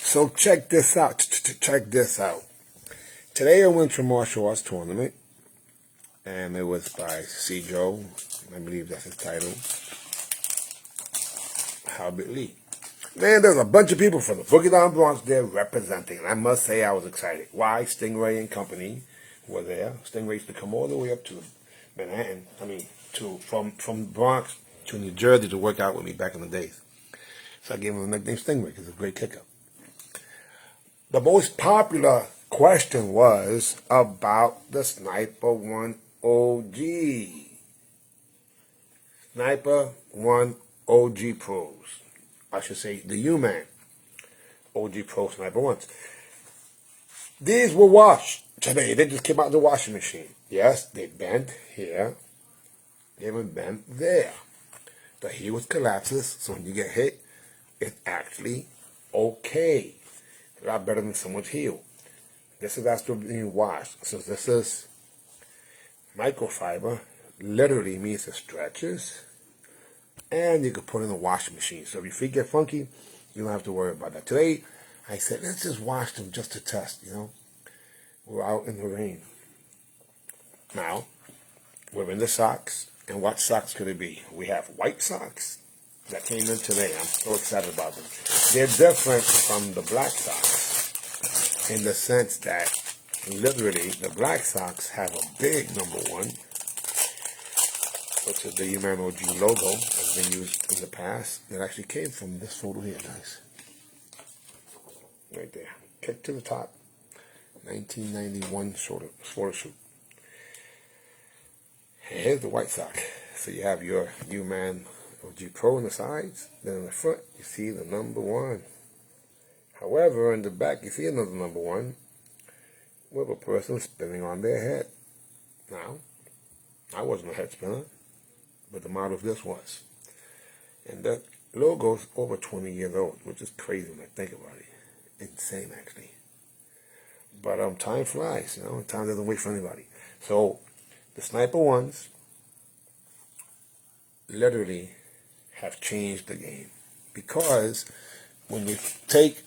So check this out. Check this out. Today I went to a martial arts tournament, and it was by Joe. I believe that's his title. Halbert Lee. Man, there's a bunch of people from the Boogie Down Bronx there representing, and I must say I was excited. Why? Stingray and company were there. Stingray used to come all the way up to Manhattan. From Bronx to New Jersey to work out with me back in the days. So I gave him the nickname Stingray because he's a great kicker. The most popular question was about the Sniper 1 OG. Sniper 1 OG Pros. I should say the UMAN OG Pro Sniper 1s. These were washed today. They just came out of the washing machine. Yes, they bent here. They were bent there. The heel collapses, so when you get hit, it's actually okay. A lot better than someone's heel. This is after being washed. Since this is microfiber, literally means it stretches, and you can put it in a washing machine. So if your feet get funky, you don't have to worry about that. Today, I said, let's just wash them just to test, We're out in the rain. Now, we're in the socks, and what socks could it be? We have white socks that came in today. I'm so excited about them. They're different from the black socks in the sense that literally the black socks have a big number 1, which is the UMAN OG logo that's been used in the past. It actually came from this photo here, guys. Right there. Kick to the top. 1991 photo shoot. And here's the white sock. So you have your UMAN OG Pro on the sides. Then in the front, you see the number 1. However, in the back, you see another number 1 with a person spinning on their head. Now, I wasn't a head spinner, but the model of this was. And that logo's over 20 years old, which is crazy when I think about it. Insane, actually. But time flies, Time doesn't wait for anybody. So, the Sniper 1s literally have changed the game. Because when you take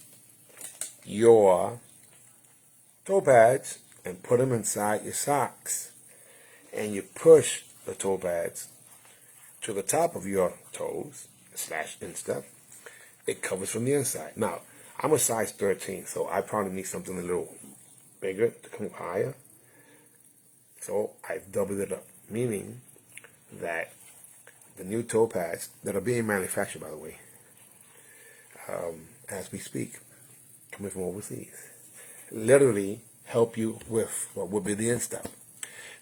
your toe pads and put them inside your socks, and you push the toe pads to the top of your toes, and stuff, it covers from the inside. Now, I'm a size 13, so I probably need something a little bigger to come higher. So I've doubled it up, meaning that the new toe pads that are being manufactured, by the way, as we speak, coming from overseas, literally help you with what would be the instep.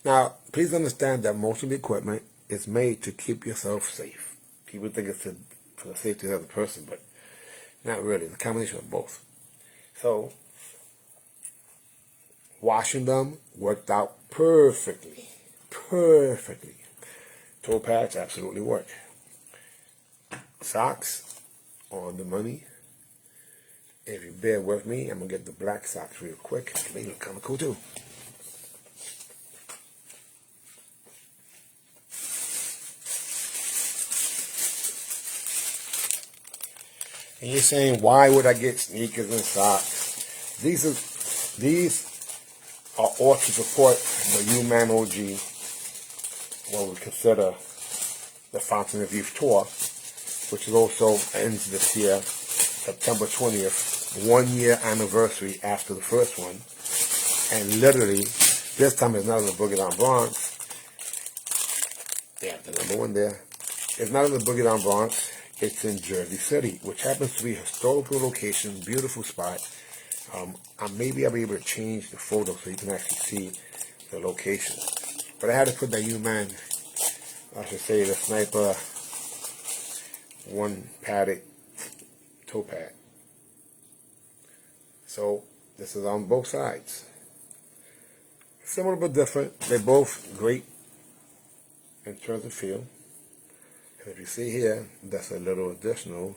Now, please understand that most of the equipment is made to keep yourself safe. People think it's for the safety of the other person, but not really. It's a combination of both. So, washing them worked out perfectly. Perfectly. Toe pads absolutely work. Socks on the money. If you bear with me, I'm going to get the black socks real quick. They look kind of cool too. And you're saying, why would I get sneakers and socks? These are all to support the UMAN OG, what we consider the Fountain of Youth Tour, which is also ends this year, September 20th, 1 year anniversary after the first one. And literally, this time it's not in the Boogie Down Bronx. Yeah, the number 1 there. It's not in the Boogie Down Bronx. It's in Jersey City, which happens to be a historical location, beautiful spot. Maybe I'll be able to change the photo so you can actually see the location. But I had to put that UMAN, I should say the Sniper 1 padded toe pad. So this is on both sides. Similar but different. They're both great in terms of feel. And if you see here, that's a little additional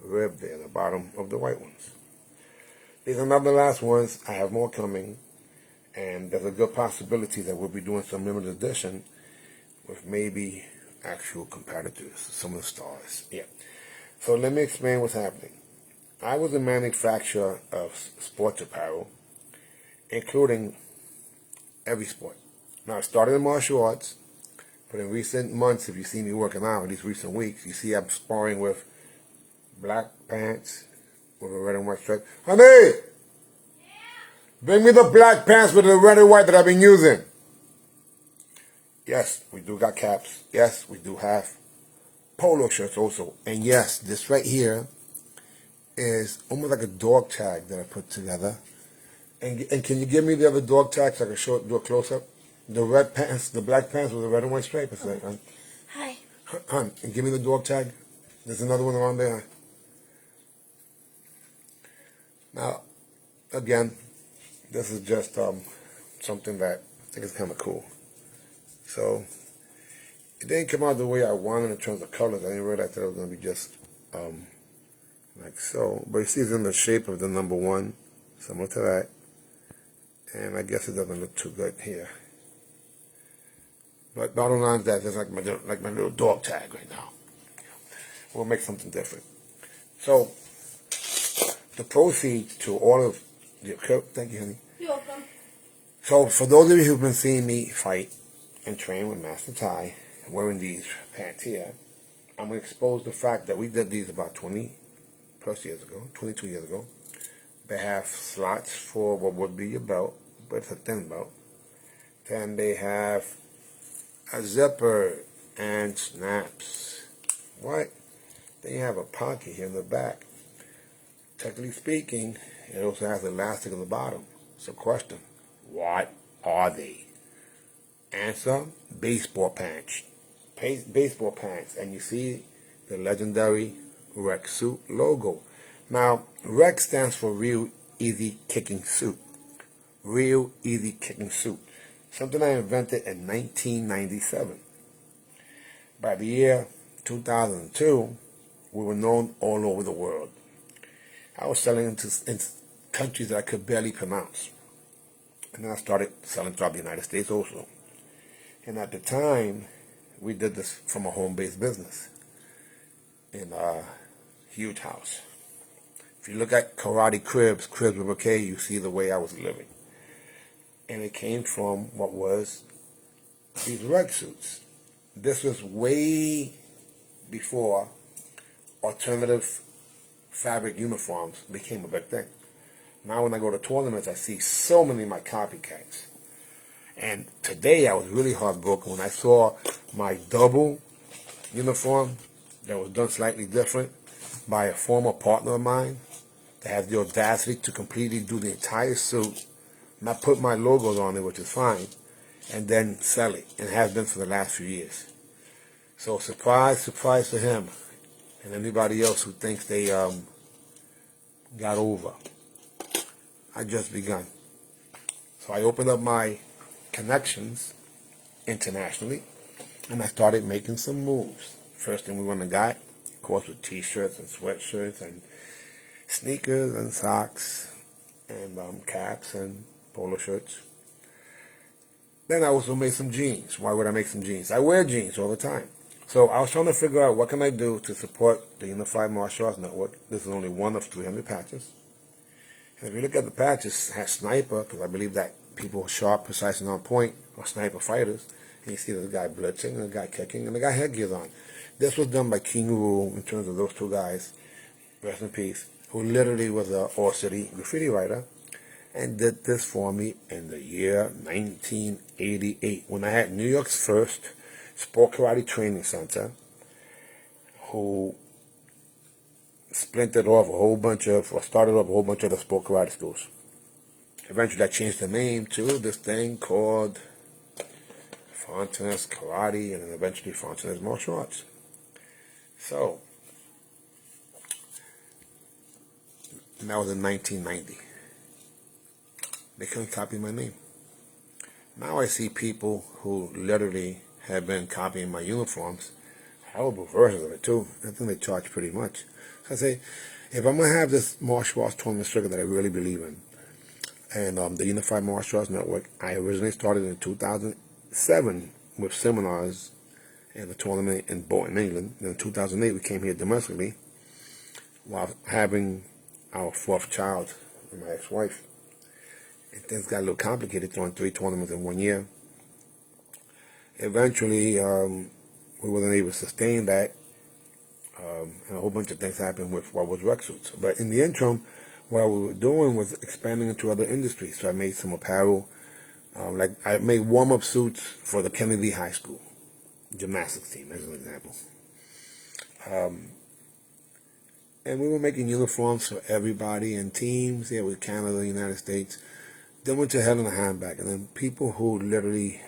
rib there, the bottom of the white ones. These are not the last ones. I have more coming. And there's a good possibility that we'll be doing some limited edition with maybe actual competitors, some of the stars. Yeah. So let me explain what's happening. I was a manufacturer of sports apparel, including every sport. Now, I started in martial arts, but in recent months, if you see me working out in these recent weeks, you see I'm sparring with black pants with a red and white stripe. Honey! Bring me the black pants with the red and white that I've been using. Yes, we do got caps. Yes, we do have polo shirts also. And yes, this right here is almost like a dog tag that I put together. And can you give me the other dog tag so I can do a close-up? The red pants, the black pants with the red and white stripe. It's like, Hi. Hun, and give me the dog tag. There's another one around there. Now, again, this is just something that I think is kind of cool. So, it didn't come out the way I wanted in terms of colors. I didn't realize that it was going to be just like so. But you see it's in the shape of the number 1, similar to that. And I guess it doesn't look too good here. But bottom line is that it's like my little dog tag right now. We'll make something different. So, the proceeds to all of the... Thank you, honey. You're welcome. So, for those of you who've been seeing me fight and train with Master Ty, wearing these pants here, I'm going to expose the fact that we did these about 20 plus years ago, 22 years ago. They have slots for what would be your belt, but it's a thin belt. Then they have a zipper and snaps. What? Then you have a pocket here in the back. Technically speaking, it also has elastic on the bottom. So question, what are they? Answer, baseball pants. Baseball pants. And you see the legendary Rec Suit logo. Now, Rec stands for Real Easy Kicking Suit. Real Easy Kicking Suit. Something I invented in 1997. By the year 2002, we were known all over the world. I was selling into countries that I could barely pronounce. And then I started selling throughout the United States also. And at the time, we did this from a home-based business in a huge house. If you look at Karate Cribs with a K, you see the way I was living. And it came from what was these rug suits. This was way before alternative fabric uniforms became a big thing. Now when I go to tournaments, I see so many of my copycats. And today I was really heartbroken when I saw my double uniform that was done slightly different by a former partner of mine that has the audacity to completely do the entire suit, not put my logos on it, which is fine, and then sell it, and has been for the last few years. So surprise, surprise to him and anybody else who thinks they got over. I just begun. So I opened up my connections internationally, and I started making some moves. First thing we went and got, of course, with t-shirts and sweatshirts and sneakers and socks and caps and polo shirts. Then I also made some jeans. Why would I make some jeans? I wear jeans all the time. So I was trying to figure out what can I do to support the Unified Martial Arts Network. This is only one of 300 patches. And if you look at the patches, it has sniper, because I believe that people are sharp, precise, and on point are sniper fighters. And you see the guy blitzing, and the guy kicking, and the guy headgear's on. This was done by King Rule in terms of those two guys, rest in peace, who literally was an all-city graffiti writer and did this for me in the year 1988 when I had New York's first sport karate training center, who splintered off a whole bunch of, or started off a whole bunch of the sport karate schools. Eventually I changed the name to this thing called Fonteness Karate, and then eventually Fonteness Martial Arts. So, and that was in 1990. They couldn't copy my name. Now I see people who literally have been copying my uniforms, horrible versions of it too. I think they charge pretty much. So I say, if I'm going to have this martial arts tournament circuit that I really believe in, and the Unified Martial Arts Network, I originally started in 2007 with seminars and a tournament in Bolton, England. And in 2008, we came here domestically while having our fourth child with my ex-wife. And things got a little complicated, throwing 3 tournaments in 1 year. Eventually, we wasn't able to sustain that, and a whole bunch of things happened with what was rec suits. But in the interim, what we were doing was expanding into other industries. So I made some apparel, like I made warm-up suits for the Kennedy High School gymnastics team, as an example. And we were making uniforms for everybody and teams here with Canada, the United States. Then went to hell in a handbag. And then people who literally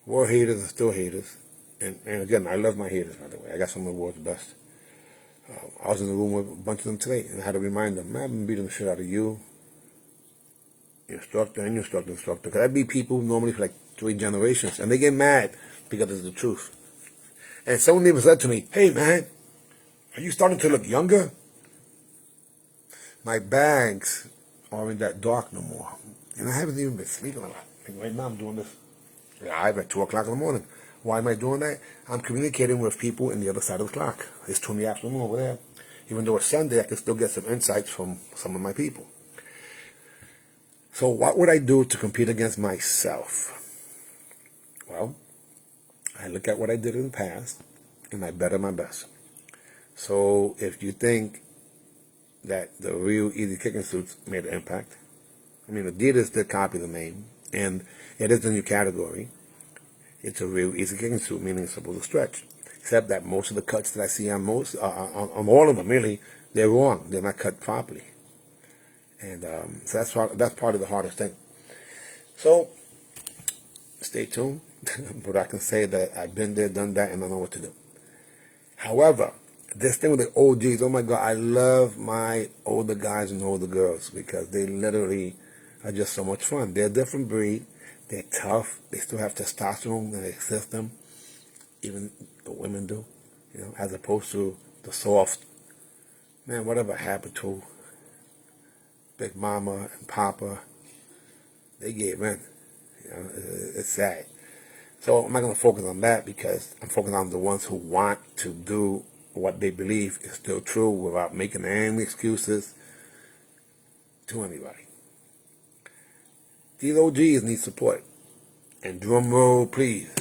were haters and still haters. And again, I love my haters, by the way. I got some of the world's best. I was in the room with a bunch of them today, and I had to remind them, man, I've been beating the shit out of you, your instructor, and your instructor. Because I beat people normally for like 3 generations, and they get mad because it's the truth. And someone even said to me, hey, man, are you starting to look younger? My bags aren't that dark no more. And I haven't even been sleeping a lot. Like right now I'm doing this live at 2 o'clock in the morning. Why am I doing that? I'm communicating with people in the other side of the clock. It's 2 in the afternoon over there. Even though it's Sunday, I can still get some insights from some of my people. So what would I do to compete against myself? Well, I look at what I did in the past, and I better my best. So if you think that the real Easy Kicking Suits made an impact, I mean, Adidas did copy the name, and it is a new category. It's a real Easy Kicking Suit, meaning it's supposed to stretch. Except that most of the cuts that I see on on all of them, really, they're wrong. They're not cut properly. And so that's part of the hardest thing. So stay tuned. But I can say that I've been there, done that, and I know what to do. However, this thing with the OGs, oh my God, I love my older guys and older girls because they literally are just so much fun. They're a different breed. They're tough. They still have testosterone in their system. Even the women do, you know, as opposed to the soft. Man, whatever happened to Big Mama and Papa, they gave in. You know, it's sad. So I'm not going to focus on that because I'm focusing on the ones who want to do what they believe is still true without making any excuses to anybody. These OGs need support. And drum roll, please.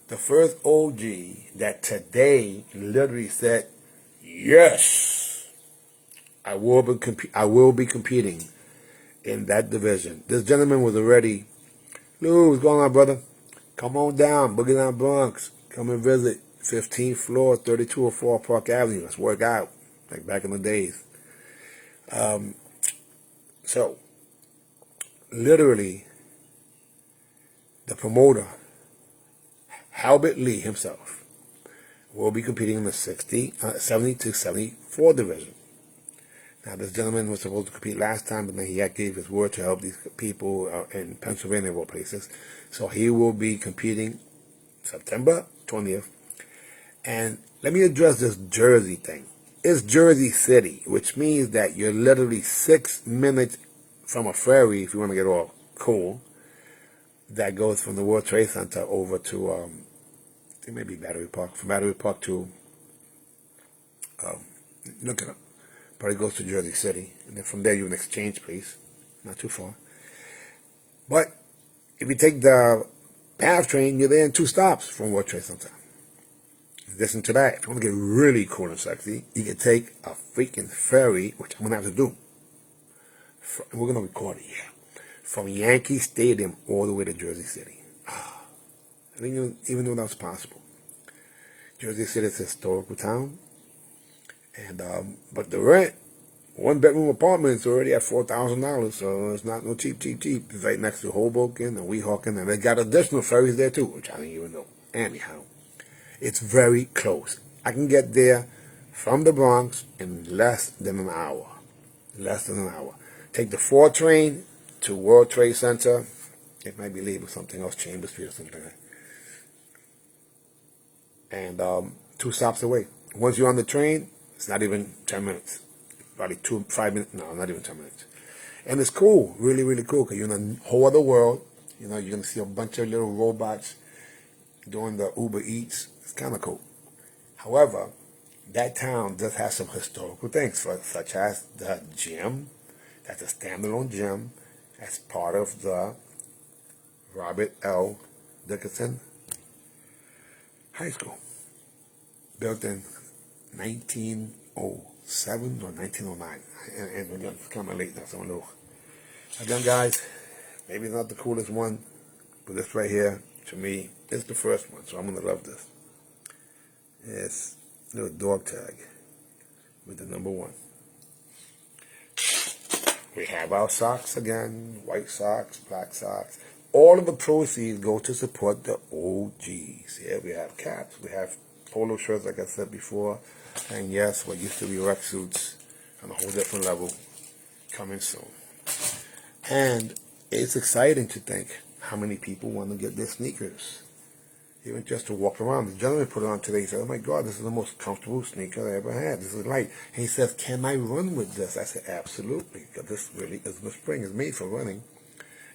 The first OG that today literally said, yes, I will be competing in that division. This gentleman was already, Lou, what's going on, brother? Come on down, Boogie Down Bronx. Come and visit 15th floor, 3204 Park Avenue. Let's work out, like back in the days. So, literally, the promoter, Halbert Lee himself, will be competing in the 70 to 74 division. Now, this gentleman was supposed to compete last time, but then he gave his word to help these people in Pennsylvania, of all places. So he will be competing September 20th. And let me address this Jersey thing. It's Jersey City, which means that you're literally 6 minutes from a ferry, if you want to get all cool, that goes from the World Trade Center over to, it may be Battery Park, from Battery Park to, look it up, but it goes to Jersey City, and then from there you have an exchange place, not too far. But if you take the PATH train, you're there in 2 stops from World Trade Center. Listen to that. If you want to get really cool and sexy, you can take a freaking ferry, which I'm going to have to do. We're going to record it, yeah. From Yankee Stadium all the way to Jersey City. I didn't even know that was possible. Jersey City is a historical town. And but the rent, 1-bedroom apartment is already at $4,000, so it's not no cheap. It's right next to Hoboken and Weehawken, and they got additional ferries there too, which I didn't even know. Anyhow, it's very close. I can get there from the Bronx in less than an hour. Take the 4 train to World Trade Center. It might be labeled something else, Chambers Street or something like that. And 2 stops away. Once you're on the train, it's not even 10 minutes. Probably 5 minutes. No, not even 10 minutes. And it's cool, really, really cool, because you're in a whole other world. You know, you're going to see a bunch of little robots doing the Uber Eats. It's kind of cool. However, that town does have some historical things, such as the gym. That's a standalone gym as part of the Robert L. Dickinson High School, built in 1907 or 1909. And again, it's kind of late now, so I know. Again, guys, maybe not the coolest one, but this right here, to me, is the first one, so I'm going to love this. It's a little dog tag with the number 1. We have our socks again, white socks, black socks. All of the proceeds go to support the OGs. Here we have caps, we have polo shirts, like I said before, and yes, what used to be rec suits on a whole different level, coming soon. And it's exciting to think how many people want to get their sneakers, even just to walk around. The gentleman put it on today. He said, "Oh my God, this is the most comfortable sneaker I ever had. This is light." And he says, "Can I run with this?" I said, "Absolutely, because this really is the spring. It's made for running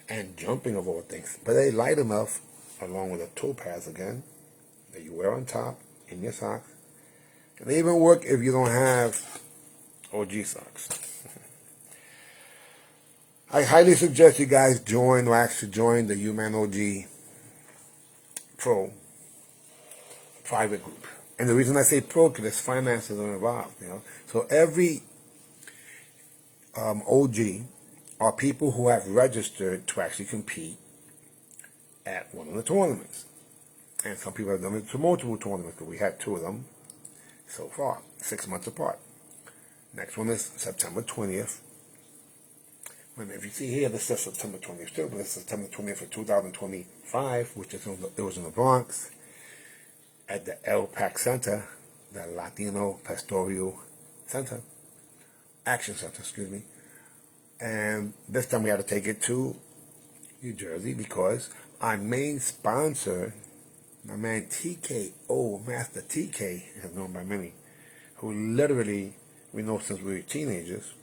and jumping of all things." But they light enough, along with the toe pads again, that you wear on top in your socks. And they even work if you don't have OG socks. I highly suggest you guys join the UMAN OG Pro private group. And the reason I say pro, because there's finances are involved, So every OG are people who have registered to actually compete at one of the tournaments. And some people have done it to multiple tournaments, but we had 2 of them so far, 6 months apart. Next one is September 20th. If you see here, this says September 20th too, but it's September 20th of 2025, which is it was in the Bronx, at the LPAC Center, the Latino Pastoral Center, Action Center, excuse me. And this time we had to take it to New Jersey because our main sponsor, my man TKO, Master TK, is known by many, who literally we know since we were teenagers.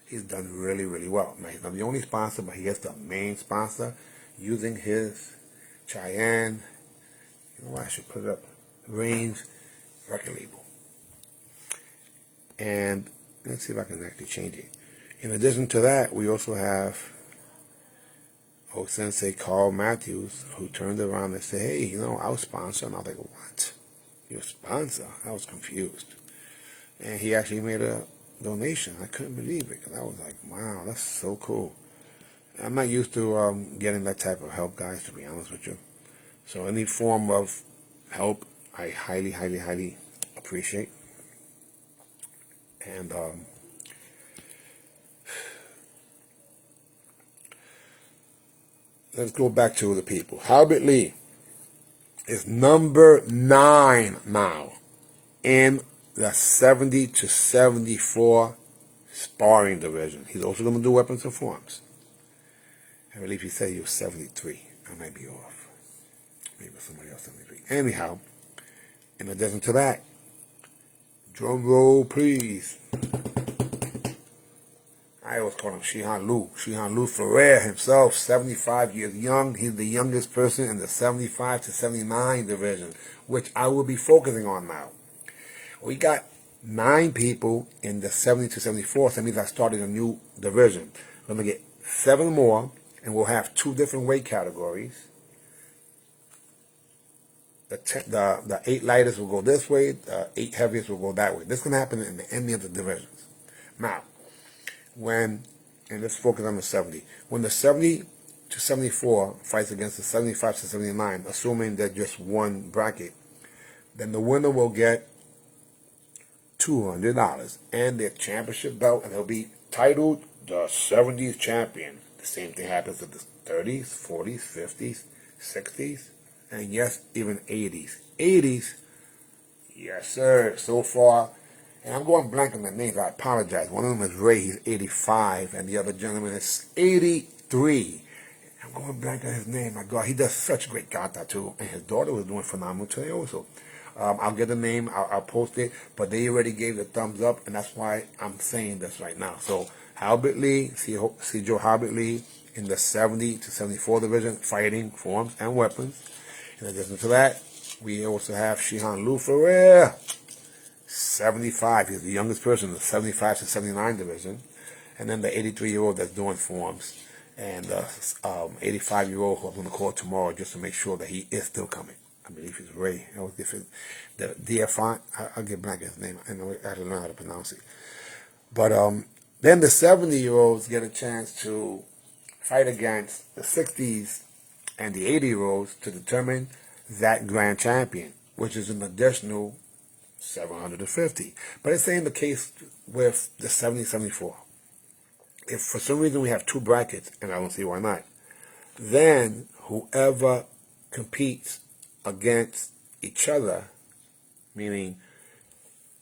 He's done really, really well. Now, he's not the only sponsor, but he is the main sponsor, using his Cheyenne, I should put it up, Range record label. And let's see if I can actually change it. In addition to that, we also have Sensei Carl Matthews, who turned around and said, "Hey, I'll sponsor." And I was like, "What? You're a sponsor?" I was confused. And he actually made a donation. I couldn't believe it, because I was like, wow, that's so cool. I'm not used to getting that type of help, guys, to be honest with you. So any form of help, I highly, highly, highly appreciate. And let's go back to the people. Halbert Lee is number 9 now in the 70 to 74 sparring division. He's also going to do weapons and forms. I believe he said he was 73. I might be off. Maybe somebody else 73. Anyhow, in addition to that, drum roll, please. I always call him Shihan Lu Ferrer himself, 75 years young. He's the youngest person in the 75 to 79 division, which I will be focusing on now. We got 9 people in the 70 to 74, so that means I started a new division. We're going to get 7 more, and we'll have 2 different weight categories. The 8 lightest will go this way, the 8 heaviest will go that way. This can happen in any of the divisions. Now, and let's focus on the 70. When the 70 to 74 fights against the 75 to 79, assuming they're just one bracket, then the winner will get $200 and their championship belt, and they'll be titled the 70s champion. The same thing happens with the 30s, 40s, 50s, 60s, and yes, even 80s. 80s, yes sir, so far. And I'm going blank on the names, I apologize. One of them is Ray, he's 85, and the other gentleman is 83. I'm going blank on his name, my God, he does such great kata too, and his daughter was doing phenomenal today also. I'll get the name, I'll post it, but they already gave the thumbs up, and that's why I'm saying this right now. So, Halbert Lee, see Joe Halbert Lee in the 70 to 74 division, fighting, forms, and weapons. In addition to that, we also have Shihan Lu Ferrer, 75, he's the youngest person in the 75 to 79 division. And then the 83-year-old that's doing forms. And the 85-year-old who I'm going to call tomorrow just to make sure that he is still coming. I believe he's Ray. I was different. The DFI, I'll get blank his name. I know I don't know how to pronounce it. But then the 70-year-olds get a chance to fight against the 60s and the 80-year-olds to determine that grand champion, which is an additional 750. But it's saying the case with the 70-74. If for some reason we have two brackets, and I don't see why not, then whoever competes against each other, meaning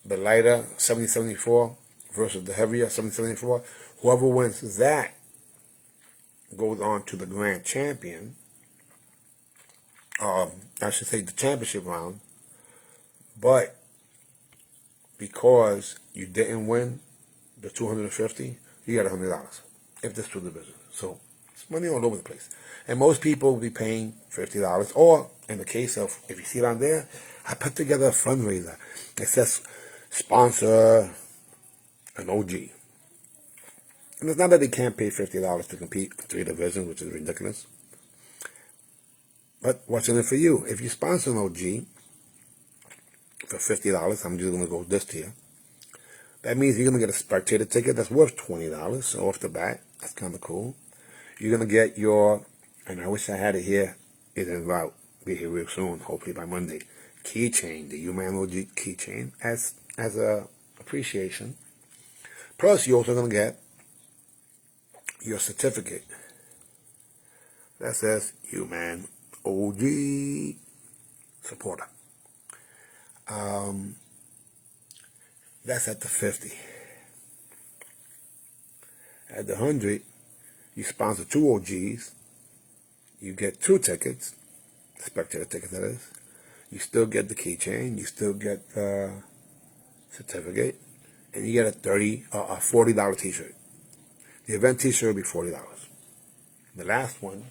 the lighter 70-74 versus the heavier 70-74, whoever wins that goes on to the grand champion, I should say the championship round, but because you didn't win the 250, you got $100 if there's two divisions. So it's money all over the place. And most people will be paying $50. Or in the case of, if you see it on there, I put together a fundraiser. It says sponsor an OG. And it's not that they can't pay $50 to compete in 3 divisions, which is ridiculous. But what's in it for you? If you sponsor an OG for $50, I'm just going to go this tier. That means you're going to get a spectator ticket that's worth $20. So off the bat, that's kind of cool. You're going to get your, and I wish I had it here, it's en route, be here real soon, hopefully by Monday, keychain, the UMAN OG keychain, as a appreciation. Plus, you're also going to get your certificate that says UMAN OG supporter. That's at the 50. At the 100, you sponsor 2 OGs. You get 2 tickets, spectator tickets that is. You still get the keychain. You still get the certificate, and you get a $40 T-shirt. The event T-shirt will be $40. The last one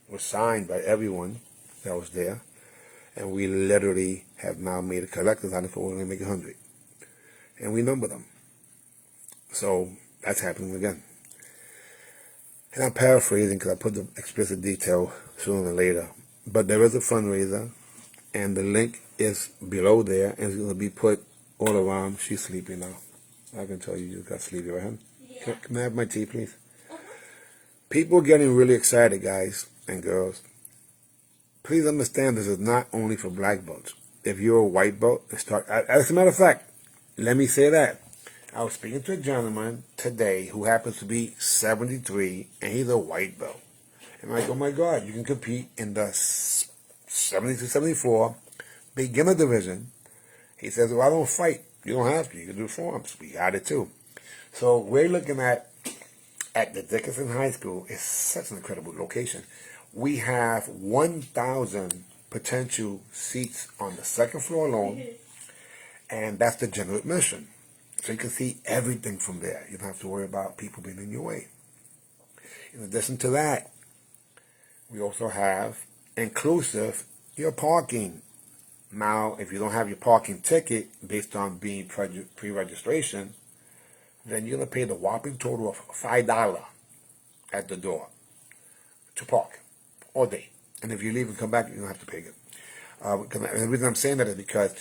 was signed by everyone that was there, and we literally have now made a collector's item for only make 100. And we number them. So that's happening again. And I'm paraphrasing because I put the explicit detail sooner than later. But there is a fundraiser, and the link is below there, and it's going to be put all around. She's sleeping now. I can tell you got sleepy, right, hon? Yeah. Can I have my tea, please? People are getting really excited, guys and girls. Please understand this is not only for black belts. If you're a white belt, as a matter of fact, let me say that. I was speaking to a gentleman today who happens to be 73, and he's a white belt. And I'm like, oh my God, you can compete in the 70-74 beginner division. He says, well, I don't fight. You don't have to. You can do forms. We got it too. So we're looking at the Dickinson High School. It's such an incredible location. We have 1,000 potential seats on the second floor alone. And that's the general admission. So you can see everything from there. You don't have to worry about people being in your way. In addition to that, we also have inclusive your parking. Now, if you don't have your parking ticket based on being pre-registration, then you're going to pay the whopping total of $5 at the door to park all day. And if you leave and come back, you don't have to pay it. The reason I'm saying that is because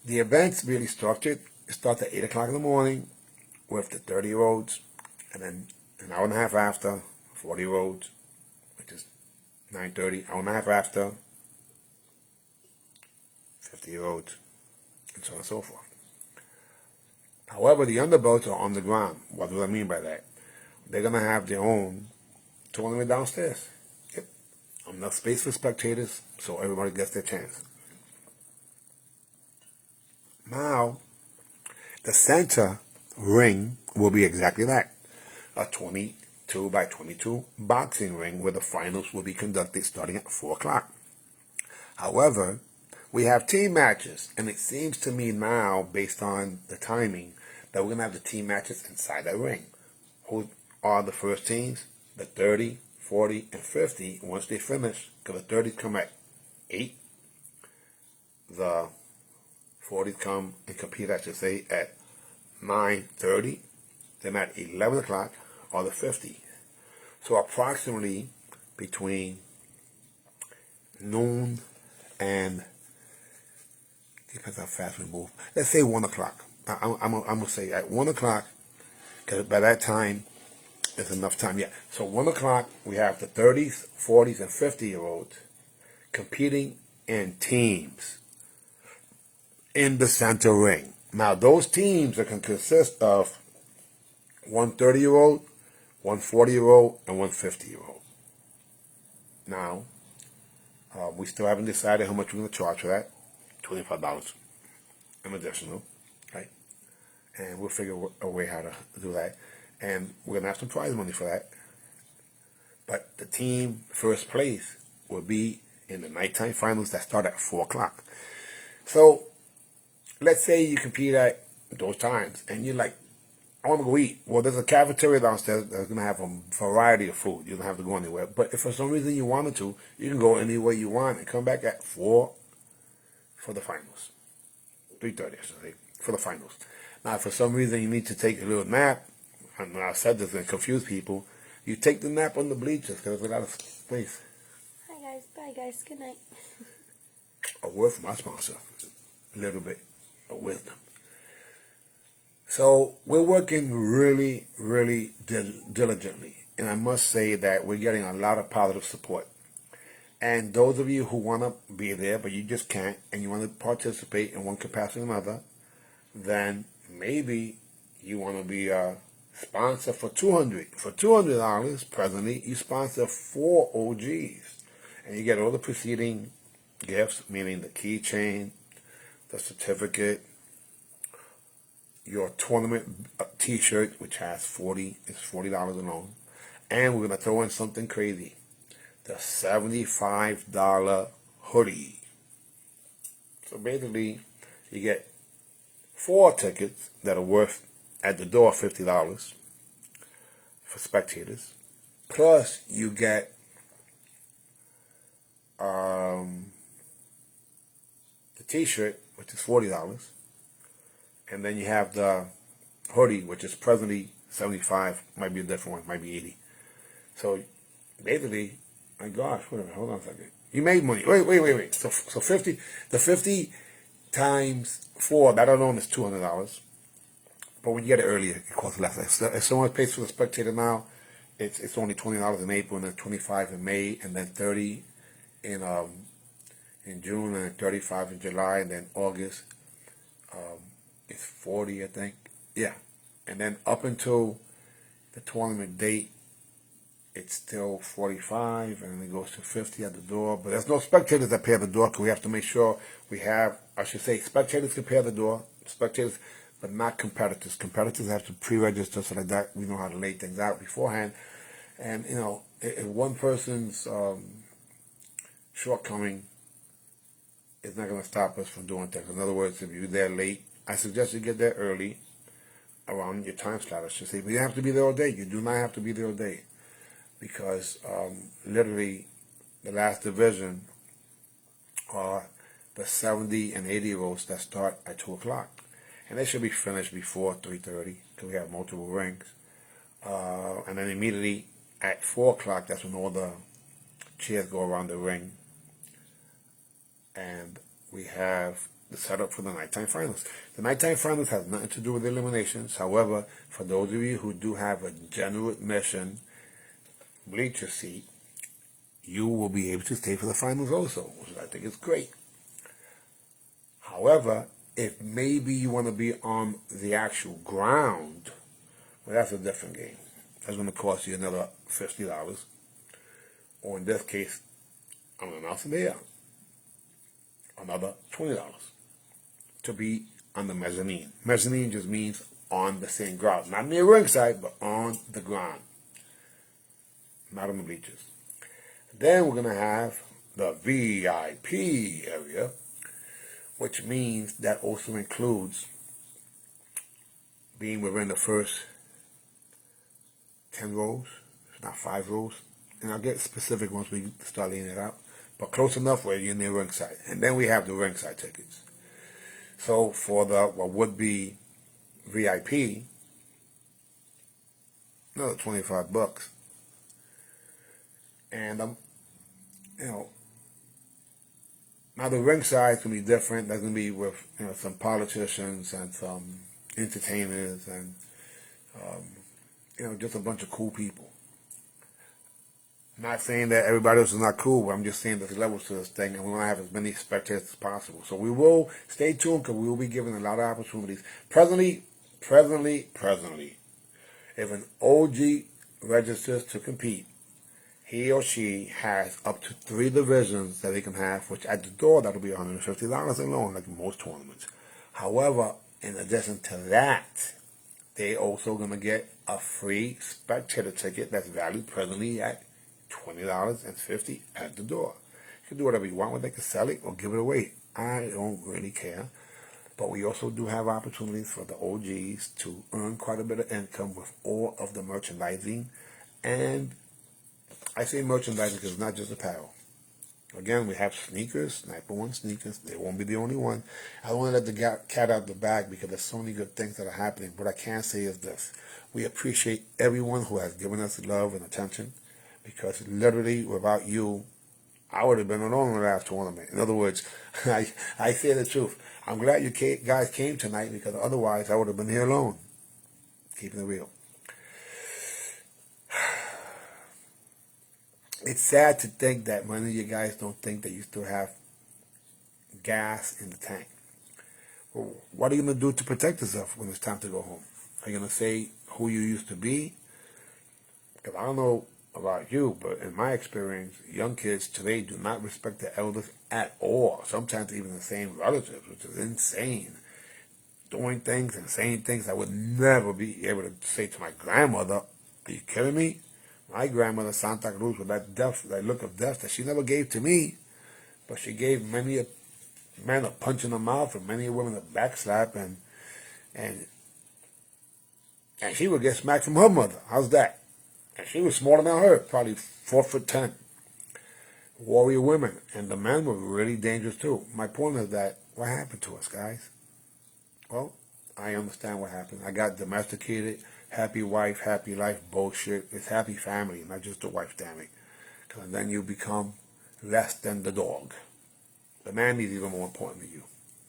the event's really structured. It starts at 8 o'clock in the morning with the 30-year-olds, and then an hour and a half after, 40-year-olds, which is 9:30, hour and a half after, 50-year-olds, and so on and so forth. However, the underbelts are on the ground. What do I mean by that? They're going to have their own tournament downstairs. Yep. Enough space for spectators, so everybody gets their chance. Now, the center ring will be exactly that. A 22 by 22 boxing ring where the finals will be conducted starting at 4 o'clock. However, we have team matches, and it seems to me now, based on the timing, that we're going to have the team matches inside that ring. Who are the first teams? The 30, 40, and 50, once they finish, because the 30s come at 8, the 40s come and compete, I should say, at 9:30. Then at 11 o'clock are the 50. So approximately between noon and, depends how fast we move, let's say 1 o'clock. I'm going to say at 1 o'clock, because by that time, there's enough time. Yeah. So 1 o'clock, we have the 30s, 40s, and 50-year-olds competing in teams in the center ring. Now, those teams are going to consist of one 30-year-old, one 40-year-old, and one 50-year-old. Now, we still haven't decided how much we're going to charge for that. $25 an additional, right? And we'll figure a way how to do that. And we're going to have some prize money for that. But the team first place will be in the nighttime finals that start at 4 o'clock. So, let's say you compete at those times, and you're like, I want to go eat. Well, there's a cafeteria downstairs that's going to have a variety of food. You don't have to go anywhere. But if for some reason you wanted to, you can go anywhere you want and come back at 4 for the finals. 3:30, I should say, for the finals. Now, if for some reason you need to take a little nap, and I said this and confuse people, you take the nap on the bleachers because there's a lot of space. Hi guys, bye guys, good night. A word from our sponsor. A little bit of wisdom. So we're working really, really diligently. And I must say that we're getting a lot of positive support. And those of you who want to be there, but you just can't, and you want to participate in one capacity or another, then maybe you want to be a sponsor for $200. For $200, presently, you sponsor 4 OGs. And you get all the preceding gifts, meaning the keychain, the certificate, your tournament t-shirt, which has $40 alone. And we're going to throw in something crazy. The $75 hoodie. So basically, you get 4 tickets that are worth at the door $50 for spectators. Plus, you get the t-shirt, which is $40. And then you have the hoodie, which is presently $75. Might be a different one, might be $80. So basically, my gosh, wait a minute, hold on a second. You made money. Wait. So 50, the 50 times 4, that alone is $200. But when you get it earlier, it costs less. If someone pays for the spectator now, it's only $20 in April, and then $25 in May, and then $30 in June, and then $35 in July, and then August. It's $40, I think. Yeah. And then up until the tournament date, it's still $45, and then it goes to $50 at the door. But there's no spectators that pay at the door, because we have to make sure we have, I should say, spectators can pay at the door, spectators, but not competitors. Competitors have to pre-register, so that we know how to lay things out beforehand. And, you know, if one person's shortcoming is not going to stop us from doing things. In other words, if you're there late, I suggest you get there early, around your time slot, I should say. But you have to be there all day. You do not have to be there all day. Because literally the last division are the 70 and 80-year-olds that start at 2 o'clock. And they should be finished before 3:30, because we have multiple rings. And then immediately at 4 o'clock, that's when all the chairs go around the ring. And we have the setup for the nighttime finals. The nighttime finals has nothing to do with eliminations. However, for those of you who do have a general admission bleacher seat, you will be able to stay for the finals also, which I think is great. However, if maybe you want to be on the actual ground, well, that's a different game. That's going to cost you another $50. Or in this case, I'm going to announce it there, another $20 to be on the mezzanine. Mezzanine just means on the same ground. Not near ringside, but on the ground. Not on the bleachers. Then we're going to have the VIP area, which means that also includes being within the first 10 rows, if not 5 rows. And I'll get specific once we start laying it out. But close enough where you're near ringside. And then we have the ringside tickets. So for the what would be VIP, another $25. And you know, now the ring size can be different. That's gonna be with some politicians and some entertainers and just a bunch of cool people. Not saying that everybody else is not cool, but I'm just saying there's levels to this thing, and we want to have as many spectators as possible. So we will stay tuned because we will be giving a lot of opportunities. Presently, if an OG registers to compete, he or she has up to 3 divisions that they can have, which at the door that'll be $150 alone, like most tournaments. However, in addition to that, they also gonna get a free spectator ticket that's valued presently at $20.50 at the door. You can do whatever you want with it. They can sell it or give it away. I don't really care. But we also do have opportunities for the OGs to earn quite a bit of income with all of the merchandising. And I say merchandising because it's not just apparel. Again, we have sneakers, Sniper One sneakers. They won't be the only one. I don't want to let the cat out of the bag because there's so many good things that are happening. What I can say is this. We appreciate everyone who has given us love and attention. Because literally, without you, I would have been alone in the last tournament. In other words, I say the truth. I'm glad you guys came tonight because otherwise I would have been here alone. Keeping it real. It's sad to think that many of you guys don't think that you still have gas in the tank. Well, what are you going to do to protect yourself when it's time to go home? Are you going to say who you used to be? Because I don't know about you, but in my experience, young kids today do not respect their elders at all. Sometimes even the same relatives, which is insane. Doing things and saying things I would never be able to say to my grandmother. Are you kidding me? My grandmother, Santa Cruz, with that look of death that she never gave to me, but she gave many a man a punch in the mouth and many a woman a backslap, and she would get smacked from her mother. How's that? And she was smaller than her, probably 4'10". Warrior women. And the men were really dangerous too. My point is that, what happened to us, guys? Well, I understand what happened. I got domesticated, happy wife, happy life, bullshit. It's happy family, not just the wife, damn it. Because then you become less than the dog. The mammy is even more important than you.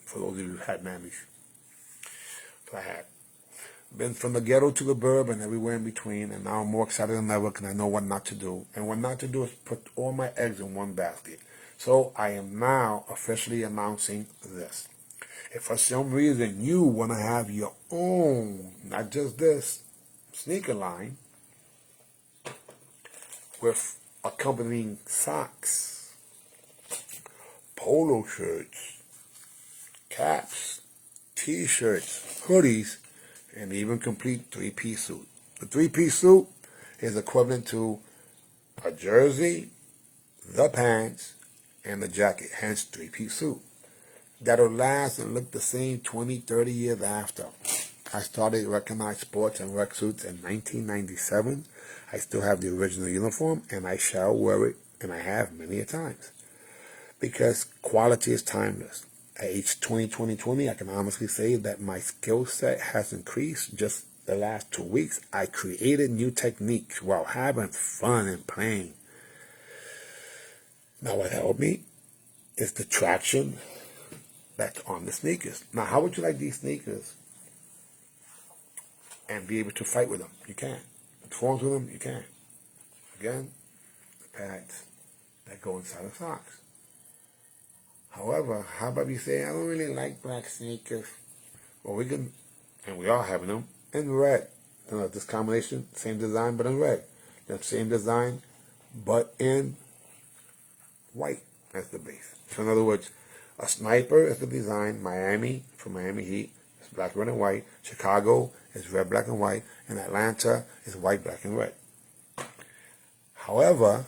For those of you who had mammies. So I had. Been from the ghetto to the burb and everywhere in between, and now I'm more excited than ever because I know what not to do. And what not to do is put all my eggs in one basket. So I am now officially announcing this. If for some reason you want to have your own, not just this, sneaker line with accompanying socks, polo shirts, caps, t-shirts, hoodies, and even complete 3-piece suit. The 3-piece suit is equivalent to a jersey, the pants, and the jacket, hence 3-piece suit. That'll last and look the same 20, 30 years after. I started Recognized Sports and Rec Suits in 1997. I still have the original uniform, and I shall wear it, and I have many a times. Because quality is timeless. At age 20, I can honestly say that my skill set has increased. Just the last 2 weeks, I created new techniques while having fun and playing. Now what helped me is the traction that's on the sneakers. Now how would you like these sneakers and be able to fight with them? You can. Perform with them? You can. Again, the pads that go inside the socks. However, how about you say, I don't really like black sneakers. Well, we can, and we are having them, in red. This combination, same design, but in red. The same design, but in white as the base. So in other words, a Sniper is the design, Miami, for Miami Heat, is black, red, and white. Chicago is red, black, and white. And Atlanta is white, black, and red. However,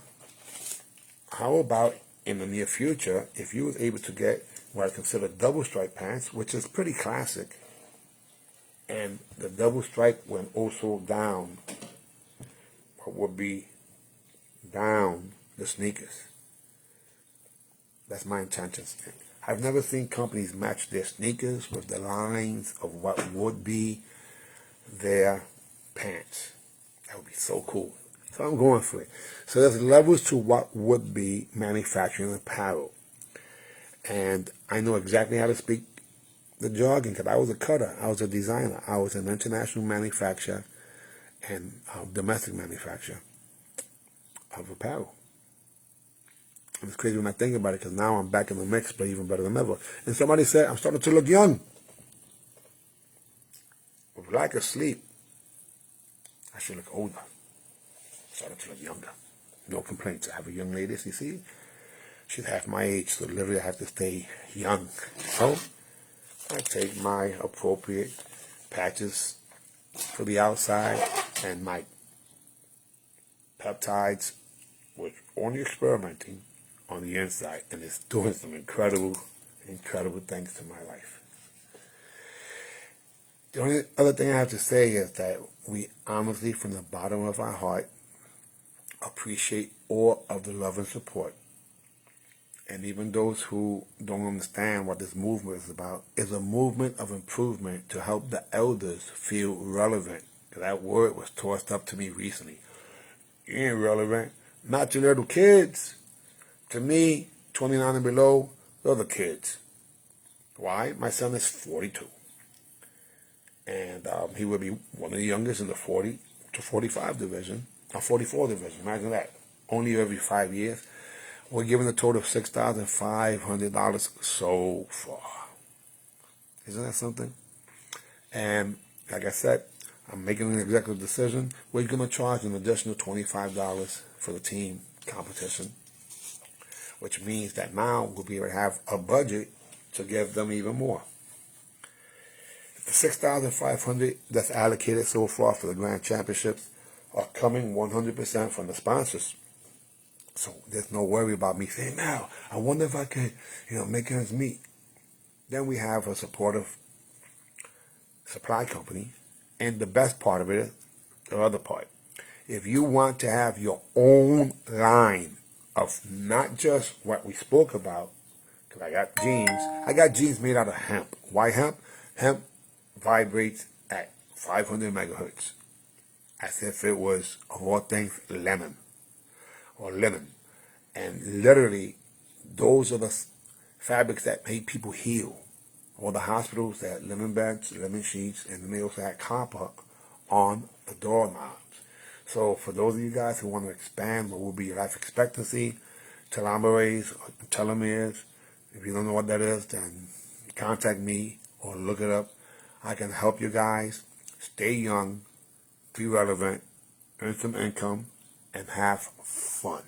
how about in the near future, if you was able to get what I consider double stripe pants, which is pretty classic, and the double stripe went also down, what would be down the sneakers. That's my intentions. I've never seen companies match their sneakers with the lines of what would be their pants. That would be so cool. So I'm going for it. So there's levels to what would be manufacturing apparel. And I know exactly how to speak the jargon because I was a cutter. I was a designer. I was an international manufacturer and domestic manufacturer of apparel. And it's crazy when I think about it because now I'm back in the mix, but even better than ever. And somebody said, I'm starting to look young. With lack of sleep, I should look older. Starting to look younger. No complaints. I have a young lady, you see? She's half my age, so literally I have to stay young. So I take my appropriate patches for the outside and my peptides, which only experimenting on the inside, and it's doing some incredible things to my life. The only other thing I have to say is that we honestly, from the bottom of our heart, appreciate all of the love and support. And even those who don't understand what this movement is about, is a movement of improvement to help the elders feel relevant. That word was tossed up to me recently. You ain't relevant. Not to little kids. To me, 29 and below, they're the kids. Why? My son is 42. And he will be one of the youngest in the 40 to 45 division, or 44 division. Imagine that. Only every 5 years. We're giving a total of $6,500 so far. Isn't that something? And like I said, I'm making an executive decision. We're going to charge an additional $25 for the team competition, which means that now we'll be able to have a budget to give them even more. The $6,500 that's allocated so far for the Grand Championships are coming 100% from the sponsors. So there's no worry about me saying, now, I wonder if I could, make ends meet. Then we have a supportive supply company. And the best part of it is the other part. If you want to have your own line of not just what we spoke about, because I got jeans made out of hemp. Why hemp? Hemp vibrates at 500 megahertz, as if it was, of all things, lemon. Or linen. And literally, those are the fabrics that make people heal. Or the hospitals that had linen beds, linen sheets, and then they also had copper on the doorknobs. So for those of you guys who want to expand what will be your life expectancy, telomerase, or telomeres, if you don't know what that is, then contact me or look it up. I can help you guys stay young, be relevant, earn some income, and have fun.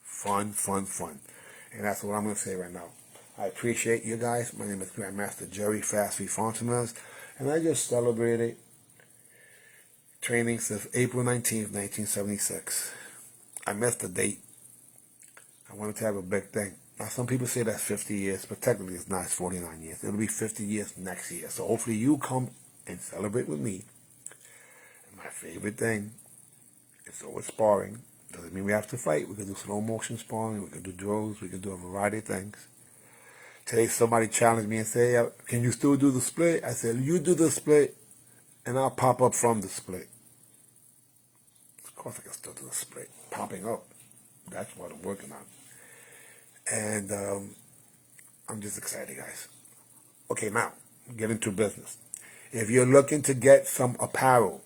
Fun. And that's what I'm going to say right now. I appreciate you guys. My name is Grandmaster Jerry Fast Fontanas, and I just celebrated training since April 19th, 1976. I missed the date. I wanted to have a big thing. Now, some people say that's 50 years, but technically it's not. It's 49 years. It'll be 50 years next year. So hopefully you come and celebrate with me. And my favorite thing is always sparring. Doesn't mean we have to fight. We can do slow motion sparring. We can do drills. We can do a variety of things. Today somebody challenged me and said, can you still do the split? I said, you do the split and I'll pop up from the split. Of course I can still do the split. Popping up. That's what I'm working on. And I'm just excited, guys. Okay, now, get into business. If you're looking to get some apparel,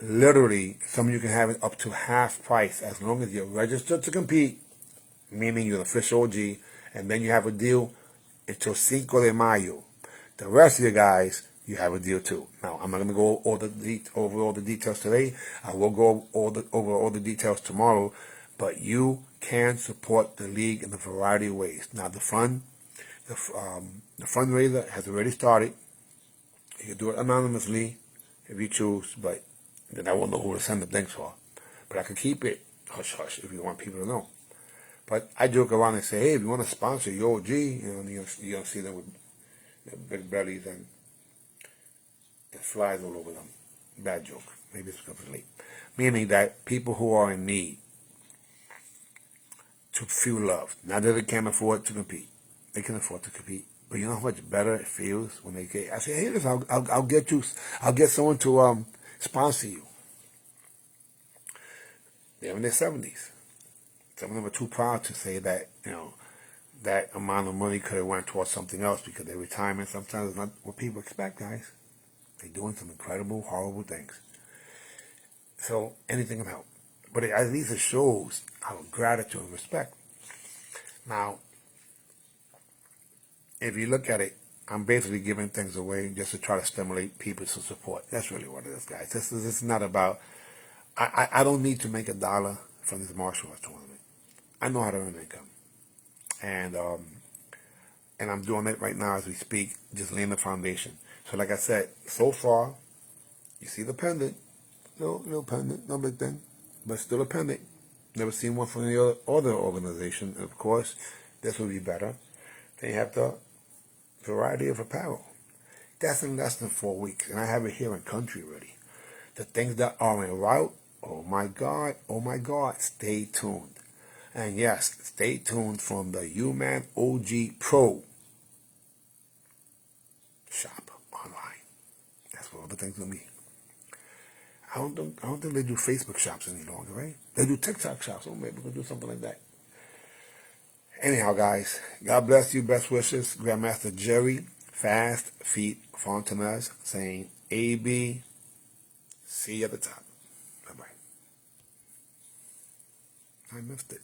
literally, some of you can have it up to half price as long as you're registered to compete, meaning you're an official OG, and then you have a deal until Cinco de Mayo. The rest of you guys, you have a deal too. Now, I'm not going to go over all the details today. I will go over all the details tomorrow, but you can support the league in a variety of ways. Now, the fundraiser has already started. You can do it anonymously if you choose, but then I won't know who to send the things for. But I can keep it hush-hush if you want people to know. But I joke around and say, hey, if you want to sponsor your OG, you don't see them with big bellies and flies all over them. Bad joke. Maybe it's because it's late. Meaning that people who are in need to feel loved, not that they can't afford to compete. They can afford to compete. But you know how much better it feels when they get. I say, hey, listen, I'll get you. I'll get someone to sponsor you. They're in their 70s. Some of them are too proud to say that that amount of money could have went towards something else because their retirement sometimes is not what people expect, guys. They're doing some incredible, horrible things. So anything can help. But at least it shows our gratitude and respect. Now, if you look at it, I'm basically giving things away just to try to stimulate people to support. That's really what it is, guys. This is not about. I don't need to make $1 from this martial arts tournament. I know how to earn income, and I'm doing it right now as we speak, just laying the foundation. So, like I said, so far, you see the pendant, no pendant, no big thing, but still a pendant. Never seen one from the other organization. Of course, this would be better. They have the variety of apparel. That's in less than 4 weeks, and I have it here in country already. The things that are en route, oh my God, stay tuned. And yes, stay tuned from the UMAN OG Pro shop online. That's what all the things will be. I don't think they do Facebook shops any longer, right? They do TikTok shops. Oh, maybe we'll do something like that. Anyhow, guys, God bless you. Best wishes. Grandmaster Jerry, Fast Feet Fontanez, saying AB. See you at the top. Bye-bye. I missed it.